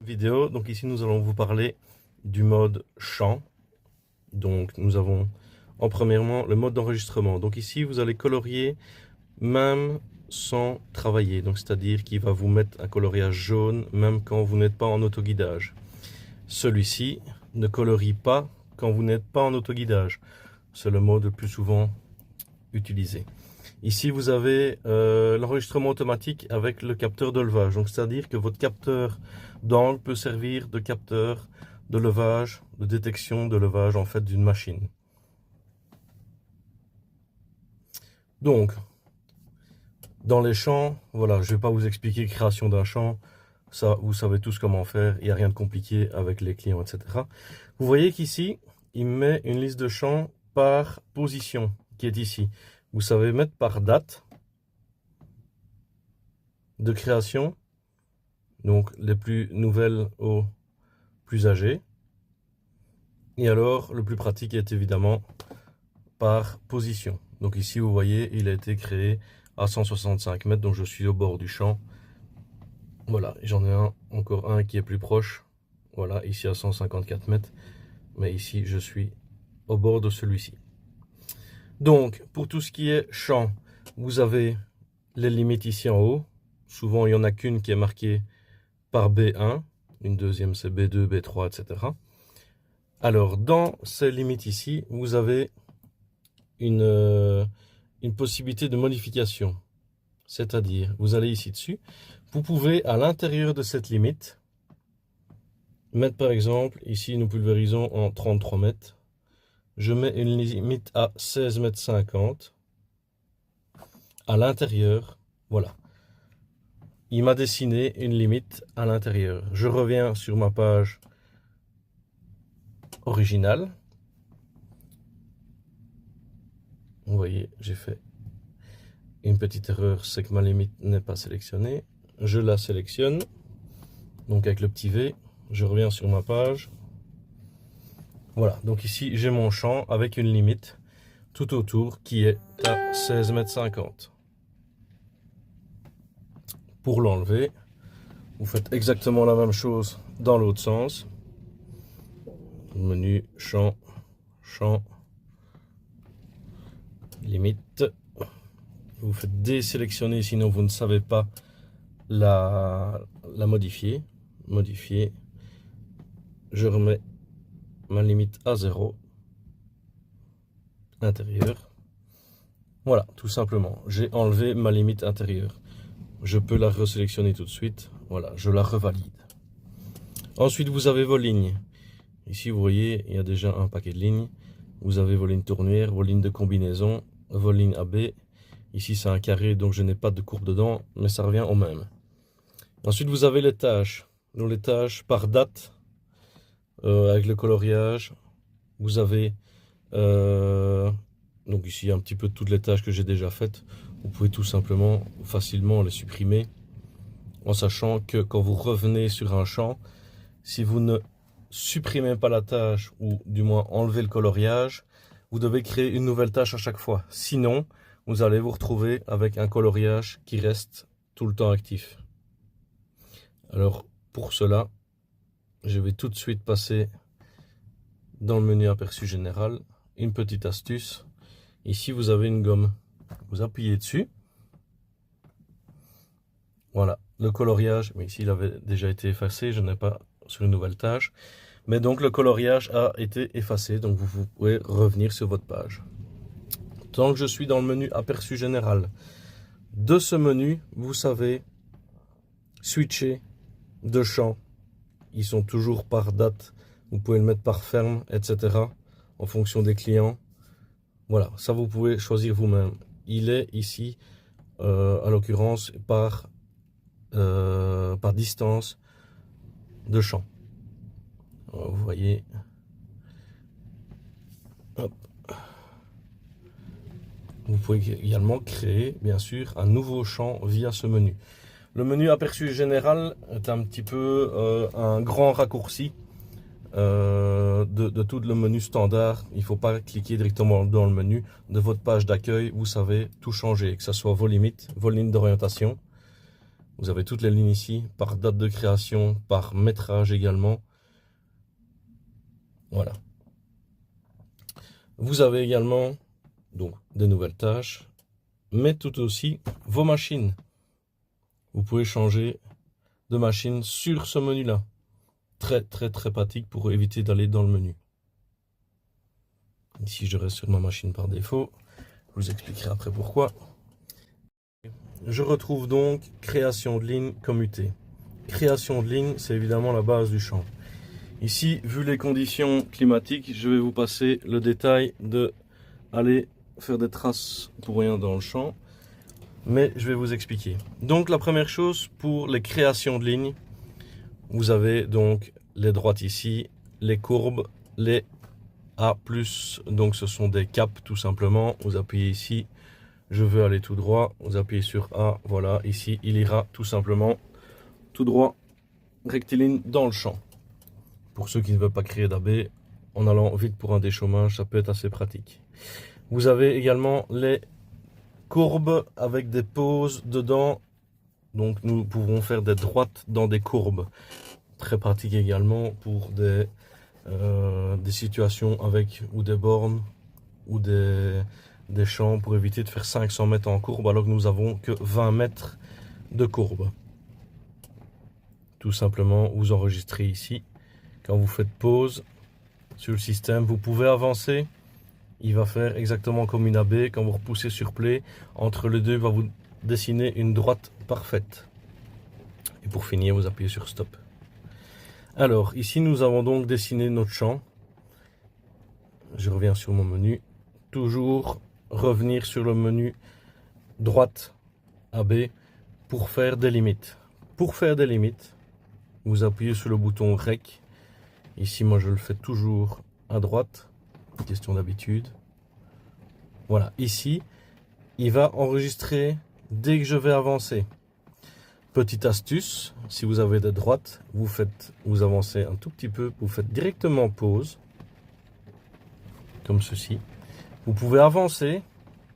Vidéo. Donc ici nous allons vous parler du mode champ. Donc nous avons en premièrement le mode d'enregistrement. Donc ici vous allez colorier même sans travailler. Donc c'est-à-dire qu'il va vous mettre un coloriage jaune même quand vous n'êtes pas en autoguidage. Celui-ci ne colorie pas quand vous n'êtes pas en autoguidage. C'est le mode le plus souvent utilisé. Ici, vous avez l'enregistrement automatique avec le capteur de levage. Donc, c'est-à-dire que votre capteur d'angle peut servir de capteur de levage, de détection de levage en fait d'une machine. Donc, dans les champs, voilà, je ne vais pas vous expliquer création d'un champ. Ça, vous savez tous comment faire. Il n'y a rien de compliqué avec les clients, etc. Vous voyez qu'ici, il met une liste de champs par position qui est ici. Vous savez mettre par date de création, donc les plus nouvelles aux plus âgées. Et alors, le plus pratique est évidemment par position. Donc ici, vous voyez, il a été créé à 165 mètres, donc je suis au bord du champ. Voilà, j'en ai encore un qui est plus proche. Voilà, ici à 154 mètres. Mais ici, je suis au bord de celui-ci. Donc, pour tout ce qui est champ, vous avez les limites ici en haut. Souvent, il n'y en a qu'une qui est marquée par B1. Une deuxième, c'est B2, B3, etc. Alors, dans ces limites ici, vous avez une possibilité de modification. C'est-à-dire, vous allez ici dessus. Vous pouvez, à l'intérieur de cette limite, mettre par exemple, ici, nous pulvérisons en 33 mètres. Je mets une limite à 16 mètres 50 à l'intérieur. Voilà. Il m'a dessiné une limite à l'intérieur. Je reviens sur ma page originale. Vous voyez, j'ai fait une petite erreur, c'est que ma limite n'est pas sélectionnée. Je la sélectionne. Donc avec le petit V, je reviens sur ma page. Voilà, donc ici j'ai mon champ avec une limite tout autour qui est à 16 mètres 50. Pour l'enlever, vous faites exactement la même chose dans l'autre sens. Menu, champ, champ, limite. Vous faites désélectionner, sinon vous ne savez pas la modifier. Modifier. Je remets ma limite à 0. Intérieur. Voilà, tout simplement. J'ai enlevé ma limite intérieure. Je peux la resélectionner tout de suite. Voilà, je la revalide. Ensuite, vous avez vos lignes. Ici, vous voyez, il y a déjà un paquet de lignes. Vous avez vos lignes tournières, vos lignes de combinaison, vos lignes AB. Ici, c'est un carré, donc je n'ai pas de courbe dedans, mais ça revient au même. Ensuite, vous avez les tâches. Donc, les tâches par date, avec le coloriage. Vous avez, donc ici, un petit peu toutes les tâches que j'ai déjà faites. Vous pouvez tout simplement, facilement les supprimer, en sachant que quand vous revenez sur un champ, si vous ne supprimez pas la tâche, ou du moins enlevez le coloriage, vous devez créer une nouvelle tâche à chaque fois. Sinon, vous allez vous retrouver avec un coloriage qui reste tout le temps actif. Alors, pour cela, je vais tout de suite passer dans le menu aperçu général. Une petite astuce. Ici, vous avez une gomme. Vous appuyez dessus. Voilà, le coloriage. Mais ici, il avait déjà été effacé. Je n'ai pas sur une nouvelle tâche. Mais donc, le coloriage a été effacé. Donc, vous pouvez revenir sur votre page. Tant que je suis dans le menu aperçu général, de ce menu, vous savez switcher de champ. Ils sont toujours par date. Vous pouvez le mettre par ferme, etc. en fonction des clients. Voilà, ça vous pouvez choisir vous-même. Il est ici, à l'occurrence, par distance de champ. Vous voyez. Hop. Vous pouvez également créer, bien sûr, un nouveau champ via ce menu. Le menu aperçu général est un petit peu un grand raccourci de tout le menu standard. Il ne faut pas cliquer directement dans le menu de votre page d'accueil. Vous savez tout changer, que ce soit vos limites, vos lignes d'orientation. Vous avez toutes les lignes ici, par date de création, par métrage également. Voilà. Vous avez également donc des nouvelles tâches, mais tout aussi vos machines. Vous pouvez changer de machine sur ce menu-là. Très pratique pour éviter d'aller dans le menu. Ici, je reste sur ma machine par défaut. Je vous expliquerai après pourquoi. Je retrouve donc création de ligne commutée. Création de ligne, c'est évidemment la base du champ. Ici, vu les conditions climatiques, je vais vous passer le détail de aller faire des traces pour rien dans le champ. Mais je vais vous expliquer. Donc la première chose, pour les créations de lignes, vous avez donc les droites ici, les courbes, les A+, donc ce sont des caps tout simplement. Vous appuyez ici, je veux aller tout droit, vous appuyez sur A, voilà, ici il ira tout simplement tout droit, rectiligne dans le champ. Pour ceux qui ne veulent pas créer d'AB, en allant vite pour un déchômage, ça peut être assez pratique. Vous avez également les courbes avec des pauses dedans, donc nous pouvons faire des droites dans des courbes. Très pratique également pour des situations avec ou des bornes ou des champs pour éviter de faire 500 mètres en courbe alors que nous avons que 20 mètres de courbe. Tout simplement, vous enregistrez ici. Quand vous faites pause sur le système, vous pouvez avancer. Il va faire exactement comme une AB. Quand vous repoussez sur play, entre les deux, il va vous dessiner une droite parfaite. Et pour finir, vous appuyez sur stop. Alors, ici, nous avons donc dessiné notre champ. Je reviens sur mon menu. Toujours revenir sur le menu droite AB pour faire des limites. Pour faire des limites, vous appuyez sur le bouton REC. Ici, moi, je le fais toujours à droite. Question d'habitude. Voilà, ici, il va enregistrer dès que je vais avancer. Petite astuce, si vous avez des droites, vous avancez un tout petit peu, vous faites directement pause, comme ceci. Vous pouvez avancer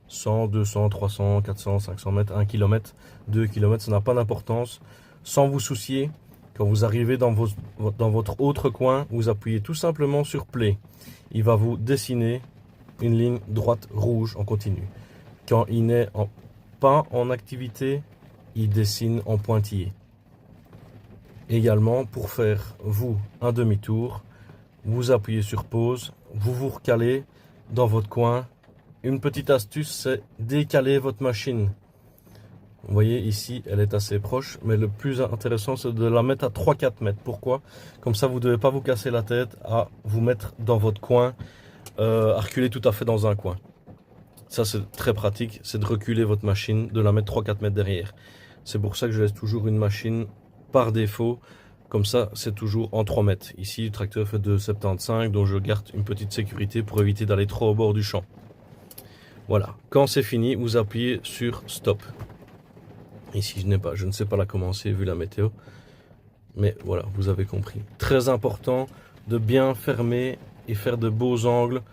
100, 200, 300, 400, 500 mètres, 1 km, 2 km, ça n'a pas d'importance, sans vous soucier. Quand vous arrivez dans votre autre coin, vous appuyez tout simplement sur play. Il va vous dessiner une ligne droite rouge en continu. Quand il n'est pas en activité, il dessine en pointillé. Également, pour faire vous un demi-tour, vous appuyez sur pause, vous vous recalez dans votre coin. Une petite astuce, c'est décaler votre machine. Vous voyez ici, elle est assez proche, mais le plus intéressant, c'est de la mettre à 3-4 mètres. Pourquoi? Comme ça, vous ne devez pas vous casser la tête à vous mettre dans votre coin, à reculer tout à fait dans un coin. Ça, c'est très pratique, c'est de reculer votre machine, de la mettre 3-4 mètres derrière. C'est pour ça que je laisse toujours une machine par défaut. Comme ça, c'est toujours en 3 mètres. Ici, le tracteur fait 2,75, donc je garde une petite sécurité pour éviter d'aller trop au bord du champ. Voilà. Quand c'est fini, vous appuyez sur stop. Ici, je ne sais pas la commencer vu la météo. Mais voilà, vous avez compris. Très important de bien fermer et faire de beaux angles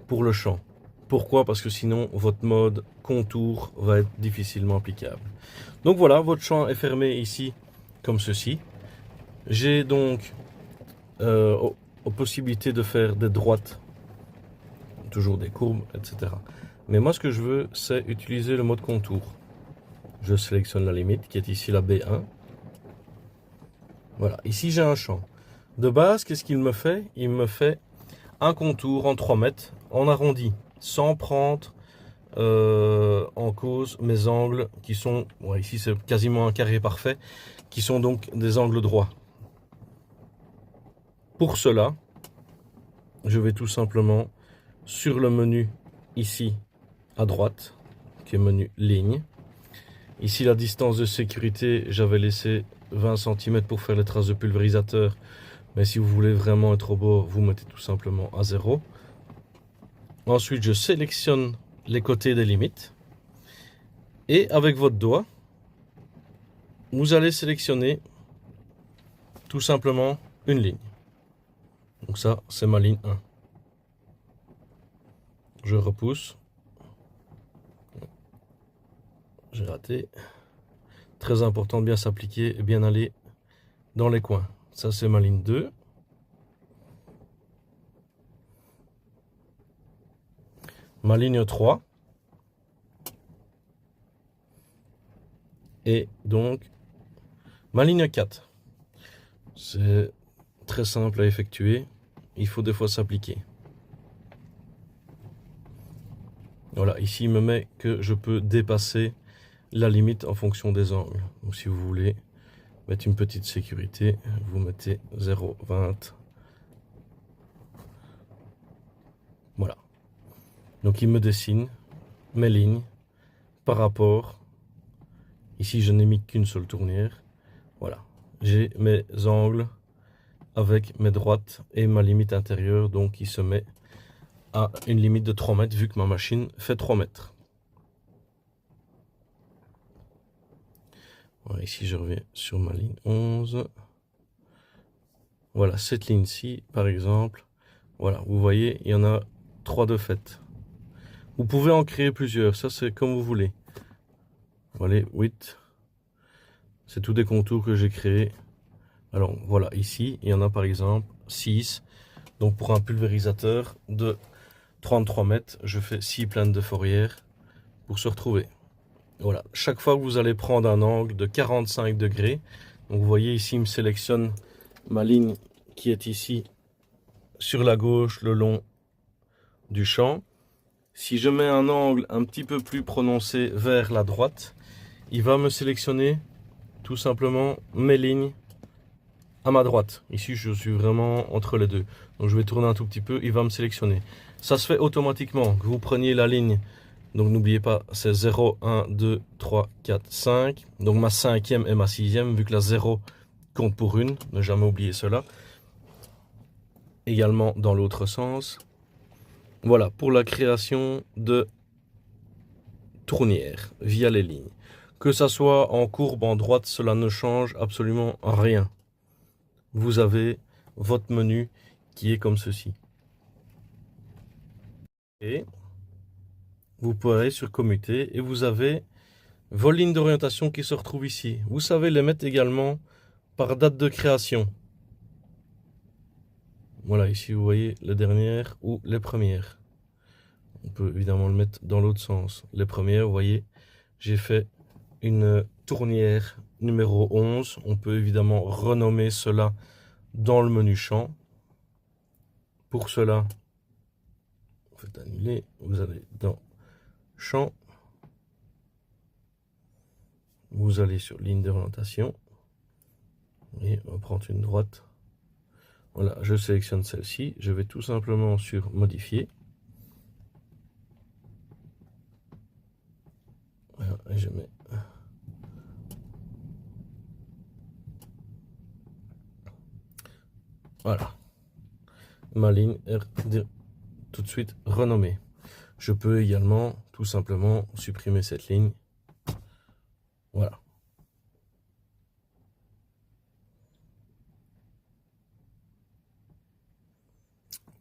pour le champ. Pourquoi? Parce que sinon, votre mode contour va être difficilement applicable. Donc voilà, votre champ est fermé ici, comme ceci. J'ai donc possibilité de faire des droites, toujours des courbes, etc. Mais moi, ce que je veux, c'est utiliser le mode contour. Je sélectionne la limite, qui est ici la B1. Voilà, ici j'ai un champ. De base, qu'est-ce qu'il me fait? Il me fait un contour en 3 mètres, en arrondi, sans prendre en cause mes angles qui sont, ouais, ici c'est quasiment un carré parfait, qui sont donc des angles droits. Pour cela, je vais tout simplement sur le menu ici à droite, qui est menu ligne. Ici la distance de sécurité, j'avais laissé 20 cm pour faire les traces de pulvérisateur. Mais si vous voulez vraiment être au bord, vous mettez tout simplement à 0. Ensuite, je sélectionne les côtés des limites. Et avec votre doigt, vous allez sélectionner tout simplement une ligne. Donc ça, c'est ma ligne 1. Je repousse. J'ai raté. Très important de bien s'appliquer et bien aller dans les coins. Ça, c'est ma ligne 2. Ma ligne 3. Et donc, ma ligne 4. C'est très simple à effectuer. Il faut des fois s'appliquer. Voilà, ici, il me met que je peux dépasser la limite en fonction des angles. Donc, si vous voulez mettre une petite sécurité, vous mettez 0,20. Voilà. Donc, il me dessine mes lignes par rapport. Ici, je n'ai mis qu'une seule tournière. Voilà. J'ai mes angles avec mes droites et ma limite intérieure, donc il se met à une limite de 3 mètres vu que ma machine fait 3 mètres. Voilà, ici je reviens sur ma ligne 11. Voilà, cette ligne-ci par exemple, voilà, vous voyez, il y en a 3 de fait. Vous pouvez en créer plusieurs, ça c'est comme vous voulez. Voilà, 8. C'est tous des contours que j'ai créés. Alors voilà, ici, il y en a par exemple 6. Donc pour un pulvérisateur de 33 mètres, je fais 6 plaines de fourrière pour se retrouver. Voilà, chaque fois que vous allez prendre un angle de 45 degrés, donc vous voyez ici, il me sélectionne ma ligne qui est ici sur la gauche le long du champ. Si je mets un angle un petit peu plus prononcé vers la droite, il va me sélectionner tout simplement mes lignes à ma droite. Ici, je suis vraiment entre les deux. Donc, je vais tourner un tout petit peu, il va me sélectionner. Ça se fait automatiquement, que vous preniez la ligne. Donc, n'oubliez pas, c'est 0, 1, 2, 3, 4, 5. Donc, ma 5e et ma 6e, vu que la 0 compte pour une. Ne jamais oublier cela. Également dans l'autre sens. Voilà, pour la création de tournières via les lignes. Que ça soit en courbe, en droite, cela ne change absolument rien. Vous avez votre menu qui est comme ceci. Et vous pouvez aller sur commuter et vous avez vos lignes d'orientation qui se retrouvent ici. Vous savez les mettre également par date de création. Voilà, ici vous voyez les dernières ou les premières. On peut évidemment le mettre dans l'autre sens. Les premières, vous voyez, j'ai fait une tournière numéro 11. On peut évidemment renommer cela dans le menu champ. Pour cela, vous faites annuler, vous allez dans champ, vous allez sur ligne d'orientation et on va prendre une droite. Voilà, je sélectionne celle-ci, je vais tout simplement sur modifier. Voilà, et je mets voilà, ma ligne est tout de suite renommée. Je peux également tout simplement supprimer cette ligne. Voilà.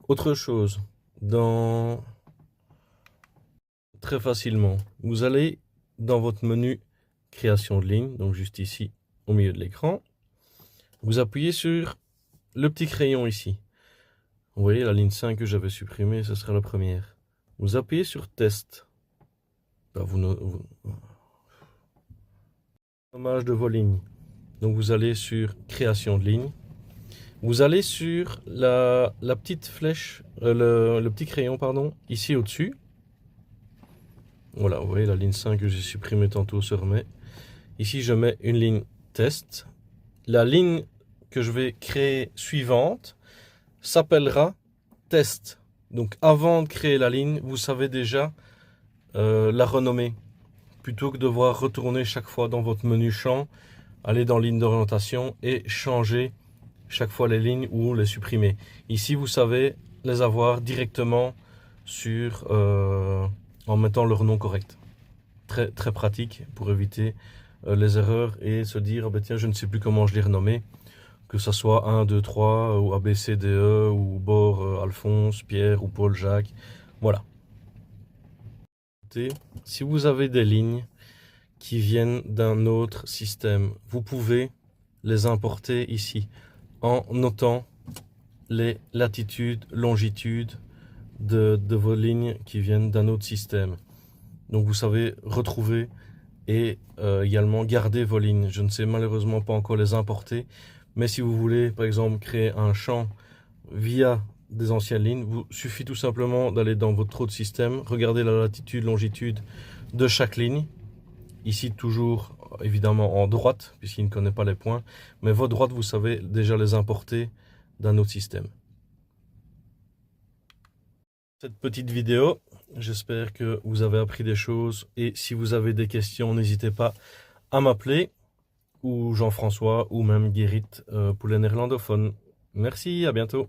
Autre chose, très facilement, vous allez dans votre menu création de ligne, donc juste ici au milieu de l'écran, vous appuyez sur le petit crayon ici. Vous voyez la ligne 5 que j'avais supprimée, ce sera la première. Vous appuyez sur test. Nommage de vos lignes. Donc vous allez sur création de ligne. Vous allez sur la petite flèche, le petit crayon, pardon, ici au-dessus. Voilà, vous voyez la ligne 5 que j'ai supprimée tantôt se remet. Ici, je mets une ligne test. La ligne que je vais créer suivante s'appellera test. Donc avant de créer la ligne, vous savez déjà la renommer. Plutôt que de devoir retourner chaque fois dans votre menu champ, aller dans ligne d'orientation et changer chaque fois les lignes ou les supprimer. Ici, vous savez les avoir directement sur, en mettant leur nom correct. Très, très pratique pour éviter les erreurs et se dire, bah, tiens, je ne sais plus comment je les renommer. Que ce soit 1, 2, 3 ou ABCDE ou Bord Alphonse, Pierre ou Paul Jacques. Voilà. Si vous avez des lignes qui viennent d'un autre système. Vous pouvez les importer ici en notant les latitudes, longitudes de vos lignes qui viennent d'un autre système. Donc vous savez retrouver et également garder vos lignes. Je ne sais malheureusement pas encore les importer, mais si vous voulez par exemple créer un champ via des anciennes lignes, vous suffit tout simplement d'aller dans votre autre système, regarder la latitude, longitude de chaque ligne. Ici toujours évidemment en droite, puisqu'il ne connaît pas les points, mais vos droites, vous savez déjà les importer d'un autre système. Cette petite vidéo, j'espère que vous avez appris des choses, et si vous avez des questions, n'hésitez pas à m'appeler, ou Jean-François, ou même Gerrit pour les néerlandophones. Merci, à bientôt.